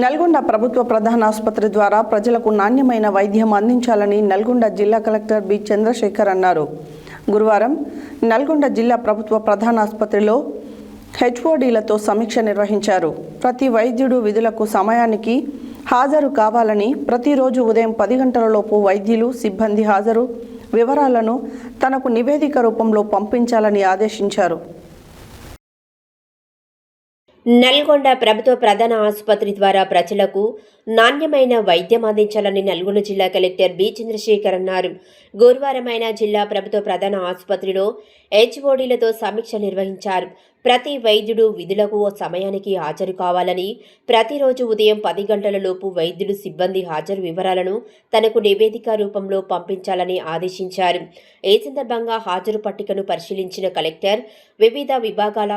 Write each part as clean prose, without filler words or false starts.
నల్గొండ ప్రభుత్వ ప్రధాన ఆసుపత్రి ద్వారా ప్రజలకు నాణ్యమైన వైద్యం అందించాలని నల్గొండ జిల్లా కలెక్టర్ బి చంద్రశేఖర్ అన్నారు. గురువారం నల్గొండ జిల్లా ప్రభుత్వ ప్రధాన ఆసుపత్రిలో హెచ్ఓడీలతో సమీక్ష నిర్వహించారు. ప్రతి వైద్యుడు విధులకు సమయానికి హాజరు కావాలని, ప్రతిరోజు ఉదయం 10 గంటలలోపు వైద్యులు, సిబ్బంది హాజరు వివరాలను తనకు నివేదిక రూపంలో పంపించాలని ఆదేశించారు. నల్గొండ ప్రభుత్వ ప్రధాన ఆసుపత్రి ద్వారా ప్రజలకు నాణ్యమైన వైద్యం అందించాలని నల్గొండ జిల్లా కలెక్టర్ బి చంద్రశేఖర్ అన్నారు. గురువారం జిల్లా ప్రభుత్వ ప్రధాన ఆసుపత్రిలో హెచ్ఓడీలతో సమీక్ష నిర్వహించారు. ప్రతి వైద్యుడు విధులకు సమయానికి హాజరు కావాలని, ప్రతిరోజు ఉదయం 10 గంటలలోపు వైద్యులు, సిబ్బంది హాజరు వివరాలను తనకు నివేదిక రూపంలో పంపించాలని ఆదేశించారు. ఈ సందర్భంగా హాజరు పట్టికను పరిశీలించిన కలెక్టర్ వివిధ విభాగాల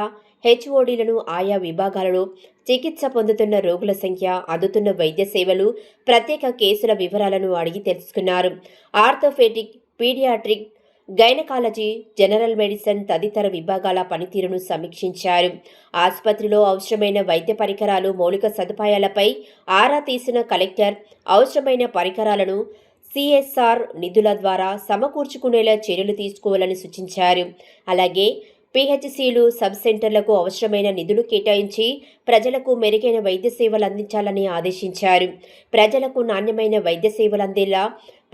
హెచ్ఓడీలను ఆయా విభాగాలలో చికిత్స పొందుతున్న రోగుల సంఖ్య, అందుతున్న వైద్య సేవలు, ప్రత్యేక కేసుల వివరాలను అడిగి తెలుసుకున్నారు. Orthopaedic, paediatric, gynaecology, general medicine తదితర విభాగాల పనితీరును సమీక్షించారు. ఆసుపత్రిలో అవసరమైన వైద్య పరికరాలు, మౌలిక సదుపాయాలపై ఆరా తీసిన కలెక్టర్ అవసరమైన పరికరాలను సిఎస్ఆర్ నిధుల ద్వారా సమకూర్చుకునేలా చర్యలు తీసుకోవాలని సూచించారు. అలాగే పిహెచ్సిలు, సబ్ సెంటర్లకు అవసరమైన నిధులు కేటాయించి ప్రజలకు మెరుగైన వైద్య సేవలు అందించాలని ఆదేశించారు. ప్రజలకు నాణ్యమైన వైద్య సేవలు అందేలా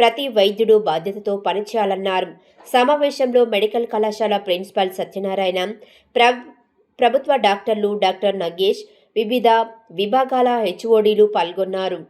ప్రతి వైద్యుడు బాధ్యతతో పనిచేయాలన్నారు. సమావేశంలో మెడికల్ కళాశాల ప్రిన్సిపాల్ సత్యనారాయణ, ప్రభుత్వ డాక్టర్లు, డాక్టర్ నగేష్, వివిధ విభాగాల హెచ్ఓడీలు పాల్గొన్నారు.